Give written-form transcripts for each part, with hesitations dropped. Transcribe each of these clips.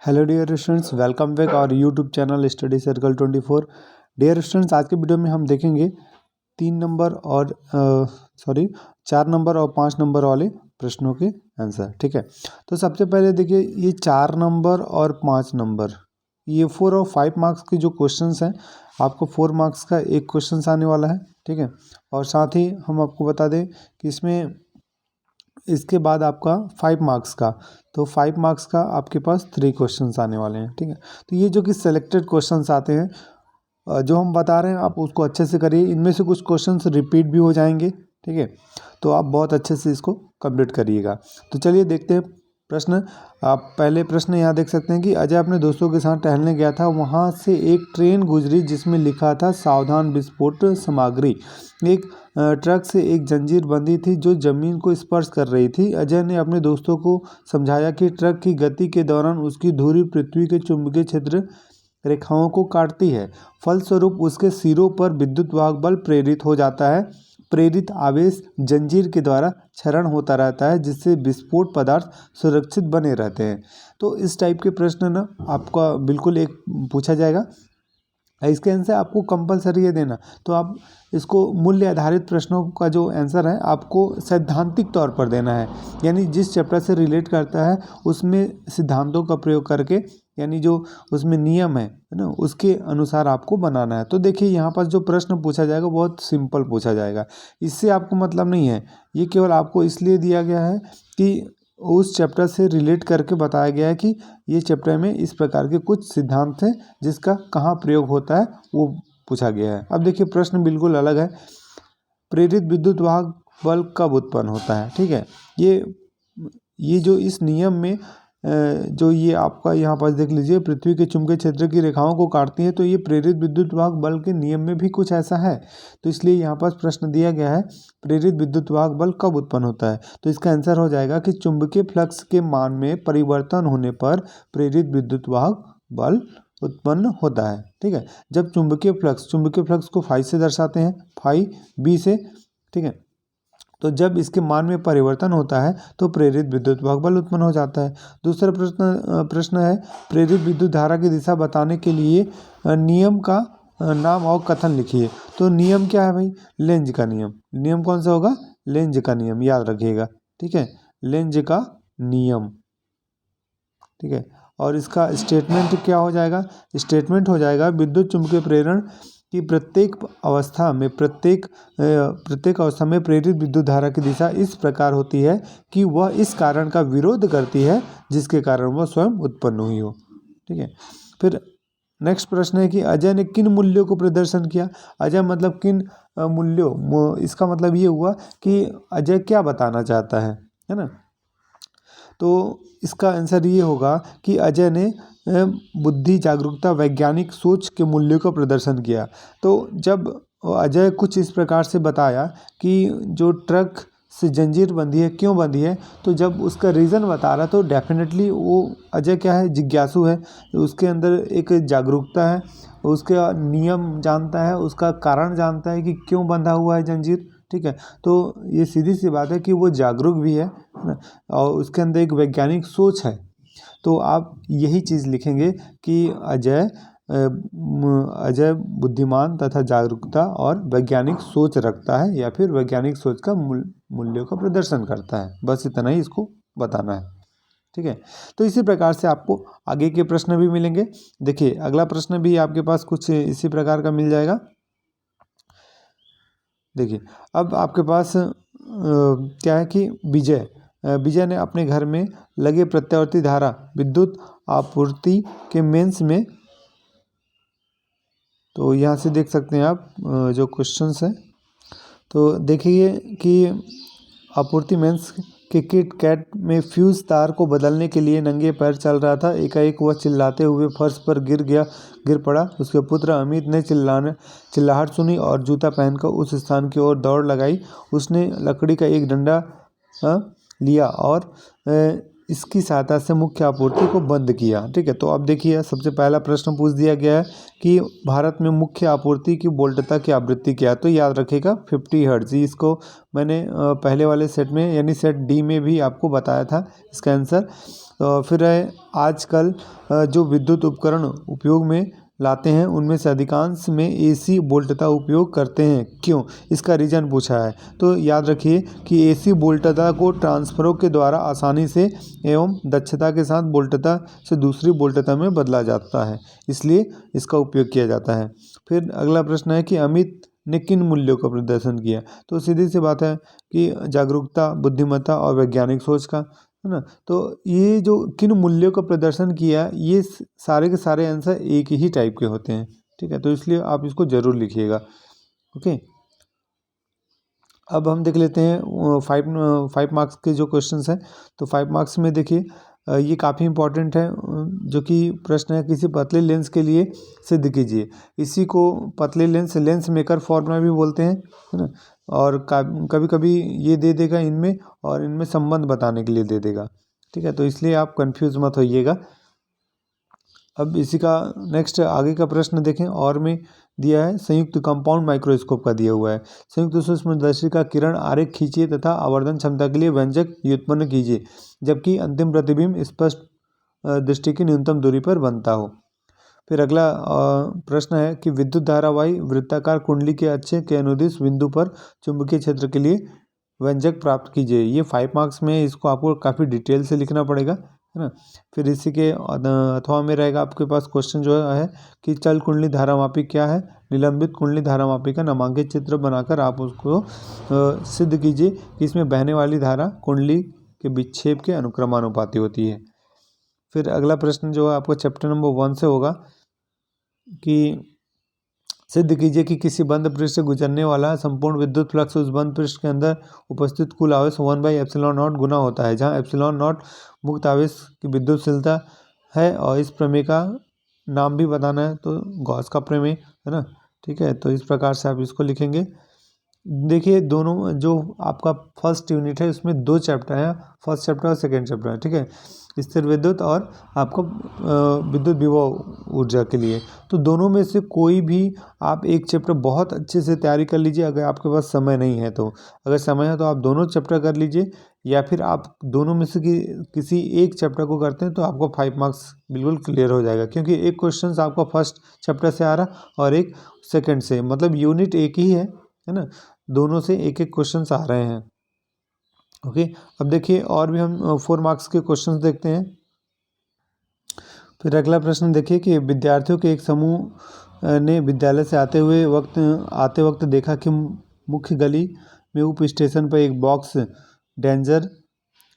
Hello dear students, welcome back और YouTube channel study circle 24। Dear students, आज के video में हम देखेंगे 3 नंबर और 4 नंबर और 5 नंबर वाले प्रश्नों के आंसर। ठीक है, तो सबसे पहले देखिए, ये 4 नंबर और 5 नंबर, ये 4 और 5 मार्क्स के जो क्वेश्चंस हैं, आपको 4 मार्क्स का एक क्वेश्चन आने वाला है। ठीक है, और साथ ही हम आपको बता दें कि इसके बाद आपका 5 मार्क्स का, तो 5 मार्क्स का आपके पास 3 क्वेश्चंस आने वाले हैं। ठीक है, तो ये जो कि सेलेक्टेड क्वेश्चंस आते हैं, जो हम बता रहे हैं आप उसको अच्छे से करिए। इनमें से कुछ क्वेश्चंस रिपीट भी हो जाएंगे। ठीक है, तो आप बहुत अच्छे से इसको कंप्लीट करिएगा। तो चलिए देखते हैं प्रश्न। आप पहले प्रश्न यहाँ देख सकते हैं कि अजय अपने दोस्तों के साथ टहलने गया था, वहाँ से एक ट्रेन गुजरी जिसमें लिखा था सावधान विस्फोट सामग्री। एक ट्रक से एक जंजीर बंधी थी जो जमीन को स्पर्श कर रही थी। अजय ने अपने दोस्तों को समझाया कि ट्रक की गति के दौरान उसकी धुरी पृथ्वी के चुंबकीय क्षेत्र रेखाओं को काटती है, फलस्वरूप उसके सिरों पर विद्युत वाहक बल प्रेरित हो जाता है। प्रेरित आवेश जंजीर के द्वारा क्षरण होता रहता है, जिससे विस्फोट पदार्थ सुरक्षित बने रहते हैं। तो इस टाइप के प्रश्न ना आपका बिल्कुल एक पूछा जाएगा। इसके आंसर आपको कंपलसरी है देना। तो आप इसको मूल्य आधारित प्रश्नों का जो आंसर है आपको सैद्धांतिक तौर पर देना है, यानी जिस चैप्टर से रिलेट करता है उसमें सिद्धांतों का प्रयोग करके, यानी जो उसमें नियम है ना, उसके अनुसार आपको बनाना है। तो देखिए, यहाँ पर जो प्रश्न पूछा जाएगा बहुत सिंपल पूछा जाएगा। इससे आपको मतलब नहीं है, ये केवल आपको इसलिए दिया गया है कि उस चैप्टर से रिलेट करके बताया गया है कि ये चैप्टर में इस प्रकार के कुछ सिद्धांत हैं जिसका कहाँ प्रयोग होता है वो पूछा गया है। अब देखिए, प्रश्न बिल्कुल अलग है। प्रेरित विद्युत वाहक बल कब उत्पन्न होता है? ठीक है, ये जो इस नियम में जो ये आपका यहाँ पर देख लीजिए, पृथ्वी के चुंबकीय क्षेत्र की रेखाओं को काटती है, तो ये प्रेरित विद्युत वाहक बल के नियम में भी कुछ ऐसा है। तो इसलिए यहाँ पर प्रश्न दिया गया है, प्रेरित विद्युत वाहक बल कब उत्पन्न होता है? तो इसका आंसर हो जाएगा कि चुंबकीय फ्लक्स के मान में परिवर्तन होने पर प्रेरित विद्युत वाहक बल उत्पन्न होता है। ठीक है, जब चुंबकीय फ्लक्स को फाई से दर्शाते हैं, फाई बी से। ठीक है, तो जब इसके मान में परिवर्तन होता है तो प्रेरित विद्युत वाहक बल उत्पन्न हो जाता है। दूसरा प्रश्न है, प्रेरित विद्युत धारा की दिशा बताने के लिए नियम का नाम और कथन लिखिए। तो नियम क्या है भाई? लेंज का नियम। नियम कौन सा होगा? लेंज का नियम, याद रखिएगा। ठीक है, लेंज का नियम। ठीक है, और इसका स्टेटमेंट क्या हो जाएगा? स्टेटमेंट हो जाएगा, विद्युत चुम्बकीय प्रेरण की प्रत्येक अवस्था में प्रेरित विद्युत धारा की दिशा इस प्रकार होती है कि वह इस कारण का विरोध करती है जिसके कारण वह स्वयं उत्पन्न हुई हो। ठीक है, फिर नेक्स्ट प्रश्न है कि अजय ने किन मूल्यों को प्रदर्शन किया? अजय मतलब किन मूल्यों, इसका मतलब ये हुआ कि अजय क्या बताना चाहता है ना। तो इसका आंसर ये होगा कि अजय ने बुद्धि, जागरूकता, वैज्ञानिक सोच के मूल्यों का प्रदर्शन किया। तो जब अजय कुछ इस प्रकार से बताया कि जो ट्रक से जंजीर बंधी है, क्यों बंधी है, तो जब उसका रीज़न बता रहा तो डेफिनेटली वो अजय क्या है? जिज्ञासु है। उसके अंदर एक जागरूकता है, उसका नियम जानता है, उसका कारण जानता है कि क्यों बंधा हुआ है जंजीर। ठीक है, तो ये सीधी सी बात है कि वो जागरूक भी है ना, और उसके अंदर एक वैज्ञानिक सोच है। तो आप यही चीज़ लिखेंगे कि अजय बुद्धिमान तथा जागरूकता और वैज्ञानिक सोच रखता है, या फिर वैज्ञानिक सोच का मूल्यों का प्रदर्शन करता है। बस इतना ही इसको बताना है। ठीक है, तो इसी प्रकार से आपको आगे के प्रश्न भी मिलेंगे। देखिए, अगला प्रश्न भी आपके पास कुछ इसी प्रकार का मिल जाएगा। देखिए, अब आपके पास क्या है कि विजय ने अपने घर में लगे प्रत्यावर्ती धारा विद्युत आपूर्ति के मेंस में, तो यहाँ से देख सकते हैं आप जो क्वेश्चंस हैं, तो देखिए कि आपूर्ति मेंस के किट कैट में फ्यूज तार को बदलने के लिए नंगे पैर चल रहा था। एकाएक वह चिल्लाते हुए फर्श पर गिर पड़ा। उसके पुत्र अमित ने चिल्लाहट सुनी और जूता पहनकर उस स्थान की ओर दौड़ लगाई। उसने लकड़ी का एक डंडा लिया और इसकी सहायता से मुख्य आपूर्ति को बंद किया। ठीक है, तो अब देखिए सबसे पहला प्रश्न पूछ दिया गया है कि भारत में मुख्य आपूर्ति की वोल्टता की आवृत्ति क्या है, तो याद रखिएगा 50 हर्ट्ज। इसको मैंने पहले वाले सेट में यानी सेट डी में भी आपको बताया था इसका आंसर। फिर है आजकल जो विद्युत उपकरण उपयोग में लाते हैं उनमें से अधिकांश में एसी वोल्टता उपयोग करते हैं, क्यों? इसका रीज़न पूछा है। तो याद रखिए कि एसी वोल्टता को ट्रांसफरों के द्वारा आसानी से एवं दक्षता के साथ वोल्टता से दूसरी वोल्टता में बदला जाता है, इसलिए इसका उपयोग किया जाता है। फिर अगला प्रश्न है कि अमित ने किन मूल्यों का प्रदर्शन किया, तो सीधी सी बात है कि जागरूकता, बुद्धिमत्ता और वैज्ञानिक सोच का, है ना। तो ये जो किन मूल्यों का प्रदर्शन किया, ये सारे के सारे आंसर एक ही टाइप के होते हैं। ठीक है, तो इसलिए आप इसको ज़रूर लिखिएगा। ओके, अब हम देख लेते हैं 5 मार्क्स के जो क्वेश्चंस हैं। तो 5 मार्क्स में देखिए ये काफ़ी इंपॉर्टेंट है, जो कि प्रश्न है किसी पतले लेंस के लिए सिद्ध कीजिए। इसी को पतले लेंस मेकर फॉर्मूला भी बोलते हैं, है ना। और कभी कभी ये दे देगा इनमें, और इनमें संबंध बताने के लिए दे देगा। ठीक है, तो इसलिए आप कंफ्यूज मत होइएगा। अब इसी का नेक्स्ट आगे का प्रश्न देखें, और में दिया है संयुक्त कंपाउंड माइक्रोस्कोप का दिया हुआ है। संयुक्त सूक्ष्मदर्शी का किरण आरेख खींचिए तथा आवर्धन क्षमता के लिए व्यंजक व्युत्पन्न कीजिए, जबकि अंतिम प्रतिबिंब स्पष्ट दृष्टि की न्यूनतम दूरी पर बनता हो। फिर अगला प्रश्न है कि विद्युत धारावाही वृत्ताकार कुंडली के अक्षय के अनुदिश बिंदु पर चुंबकीय क्षेत्र के लिए व्यंजक प्राप्त कीजिए। ये 5 मार्क्स में, इसको आपको काफ़ी डिटेल से लिखना पड़ेगा, है ना। फिर इसी के अथवा में रहेगा आपके पास क्वेश्चन जो है कि चल कुंडली धारामापी क्या है। निलंबित कुंडली धारामापी का नामांकित चित्र बनाकर आप उसको सिद्ध कीजिए कि इसमें बहने वाली धारा कुंडली के विक्षेप के अनुक्रमानुपाती होती है। फिर अगला प्रश्न जो है आपको चैप्टर नंबर 1 से होगा कि सिद्ध कीजिए कि किसी बंद पृष्ठ से गुजरने वाला संपूर्ण विद्युत फ्लक्स उस बंद पृष्ठ के अंदर उपस्थित कुल आवेश 1/ε0 गुना होता है, जहाँ ε0 मुक्त आवेश की विद्युतशीलता है। और इस प्रमेय का नाम भी बताना है, तो गॉस का प्रमेय, है ना। ठीक है, तो इस प्रकार से आप इसको लिखेंगे। देखिए दोनों जो आपका फर्स्ट यूनिट है उसमें 2 चैप्टर हैं, फर्स्ट चैप्टर और सेकेंड चैप्टर है। ठीक है, स्थिर विद्युत और आपको विद्युत विभव ऊर्जा के लिए। तो दोनों में से कोई भी आप एक चैप्टर बहुत अच्छे से तैयारी कर लीजिए, अगर आपके पास समय नहीं है तो। अगर समय है तो आप दोनों चैप्टर कर लीजिए, या फिर आप दोनों में से किसी एक चैप्टर को करते हैं तो आपको 5 मार्क्स बिल्कुल क्लियर हो जाएगा, क्योंकि एक क्वेश्चन आपका फर्स्ट चैप्टर से आ रहा और एक सेकेंड से, मतलब यूनिट एक ही है ना। दोनों से एक एक क्वेश्चन आ रहे हैं। ओके, अब देखिए और भी हम 4 मार्क्स के क्वेश्चंस देखते हैं। फिर अगला प्रश्न देखिए कि विद्यार्थियों के एक समूह ने विद्यालय से आते वक्त देखा कि मुख्य गली में उप स्टेशन पर एक बॉक्स डेंजर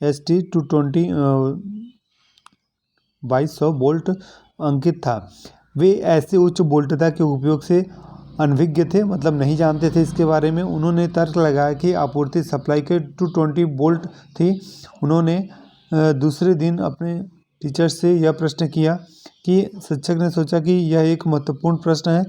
ST220 2200 वोल्ट अंकित था। वे ऐसे उच्च वोल्टता के उपयोग से अनभिज्ञ थे, मतलब नहीं जानते थे इसके बारे में। उन्होंने तर्क लगाया कि आपूर्ति सप्लाई के 220 वोल्ट थी। उन्होंने दूसरे दिन अपने टीचर से यह प्रश्न किया कि शिक्षक ने सोचा कि यह एक महत्वपूर्ण प्रश्न है।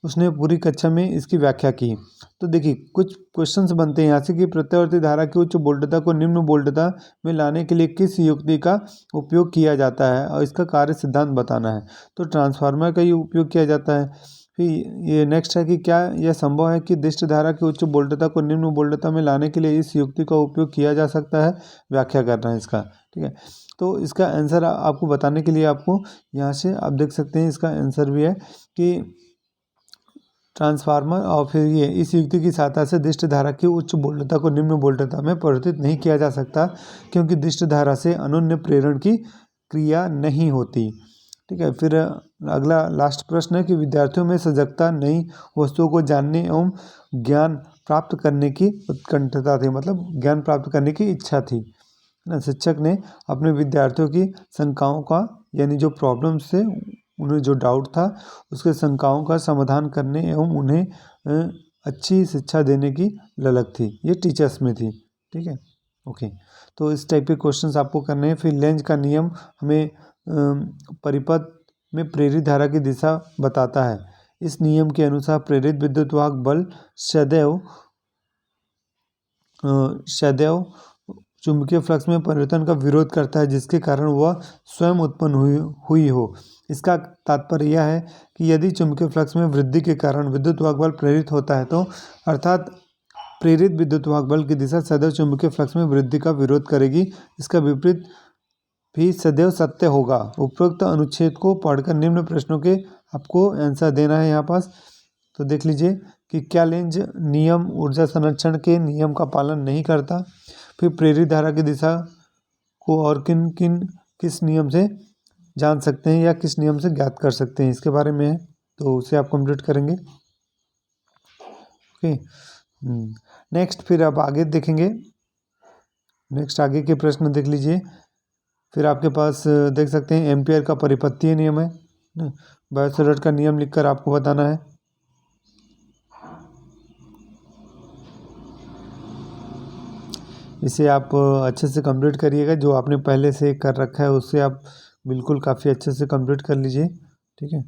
उसने पूरी कक्षा में इसकी व्याख्या की। तो देखिए कुछ क्वेश्चंस बनते हैं यहाँ से कि प्रत्यावर्ती धारा की उच्च वोल्टता को निम्न वोल्टता में लाने के लिए किस युक्ति का उपयोग किया जाता है और इसका कार्य सिद्धांत बताना है। तो ट्रांसफार्मर का ही उपयोग किया जाता है। फिर ये नेक्स्ट है कि क्या यह संभव है कि दिष्ट धारा की उच्च वोल्टता को निम्न वोल्टता में लाने के लिए इस युक्ति का उपयोग किया जा सकता है। व्याख्या करना है इसका। ठीक है, तो इसका आंसर आपको बताने के लिए आपको यहाँ से आप देख सकते हैं, इसका आंसर भी है कि ट्रांसफार्मर और फिर ये इस युक्ति की सहायता से दिष्ट धारा की उच्च वोल्टता को निम्न वोल्टता में परिवर्तित नहीं किया जा सकता, क्योंकि दिष्ट धारा से अनुन्य प्रेरण की क्रिया नहीं होती। ठीक है, फिर अगला लास्ट प्रश्न है कि विद्यार्थियों में सजगता, नई वस्तुओं को जानने एवं ज्ञान प्राप्त करने की उत्कंठता थी, मतलब ज्ञान प्राप्त करने की इच्छा थी ना। शिक्षक ने अपने विद्यार्थियों की शंकाओं का, यानी जो प्रॉब्लम्स थे, उन्हें जो डाउट था उसके शंकाओं का समाधान करने एवं उन्हें अच्छी शिक्षा देने की ललक थी, ये टीचर्स में थी। ठीक है, ओके, तो इस टाइप के क्वेश्चंस आपको करने हैं। फिर लेंज का नियम हमें परिपथ में प्रेरित धारा की दिशा बताता है। इस नियम के अनुसार प्रेरित विद्युत वाहक बल सदैव चुंबकीय फ्लक्स में परिवर्तन का विरोध करता है जिसके कारण वह स्वयं उत्पन्न हुई हो। इसका तात्पर्य यह है कि यदि चुंबकीय फ्लक्स में वृद्धि के कारण विद्युत वाहक बल प्रेरित होता है तो अर्थात प्रेरित विद्युत वाहक बल की दिशा सदैव चुंबकीय फ्लक्स में वृद्धि का विरोध करेगी। इसका विपरीत भी सदैव सत्य होगा। उपरोक्त अनुच्छेद को पढ़कर निम्न प्रश्नों के आपको आंसर देना है यहाँ पास। तो देख लीजिए कि क्या लेंज नियम ऊर्जा संरक्षण के नियम का पालन नहीं करता। फिर प्रेरित धारा की दिशा को और किस नियम से जान सकते हैं या किस नियम से ज्ञात कर सकते हैं, इसके बारे में है, तो उसे आप कंप्लीट करेंगे। ओके, नेक्स्ट फिर आप आगे देखेंगे। नेक्स्ट आगे के प्रश्न देख लीजिए। फिर आपके पास देख सकते हैं एम्पियर का परिपथीय नियम है। बायो-सैवर्ट का नियम लिखकर आपको बताना है। इसे आप अच्छे से कंप्लीट करिएगा। जो आपने पहले से कर रखा है उससे आप बिल्कुल काफ़ी अच्छे से कंप्लीट कर लीजिए, ठीक है।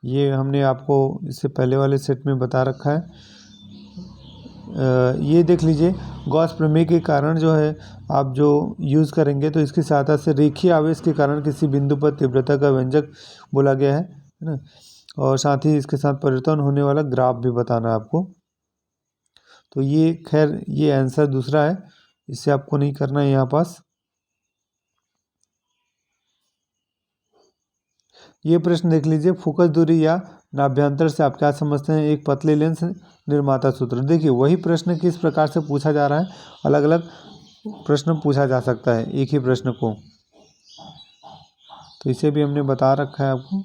ये हमने आपको इससे पहले वाले सेट में बता रखा है। ये देख लीजिए, गॉस प्रमेय के कारण जो है आप जो यूज़ करेंगे तो इसकी सहायता से रेखीय आवेश के कारण किसी बिंदु पर तीव्रता का व्यंजक बोला गया है ना, और साथ ही इसके साथ परिवर्तन होने वाला ग्राफ भी बताना है आपको। तो ये खैर ये आंसर दूसरा है, इससे आपको नहीं करना है यहाँ पास। ये प्रश्न देख लीजिए, फोकस दूरी या नाभ्यंतर से आप क्या समझते हैं। एक पतले लेंस निर्माता सूत्र। देखिए वही प्रश्न किस प्रकार से पूछा जा रहा है, अलग अलग प्रश्न पूछा जा सकता है एक ही प्रश्न को, तो इसे भी हमने बता रखा है आपको।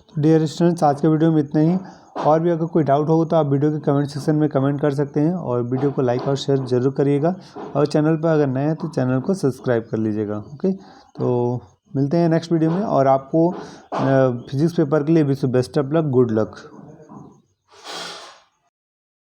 तो डियर स्टूडेंट्स, आज के वीडियो में इतना ही। और भी अगर कोई डाउट हो तो आप वीडियो के कमेंट सेक्शन में कमेंट कर सकते हैं, और वीडियो को लाइक और शेयर जरूर करिएगा, और चैनल पर अगर नए हैं तो चैनल को सब्सक्राइब कर लीजिएगा। ओके, तो मिलते हैं नेक्स्ट वीडियो में, और आपको फिजिक्स पेपर के लिए wish best of luck, good luck.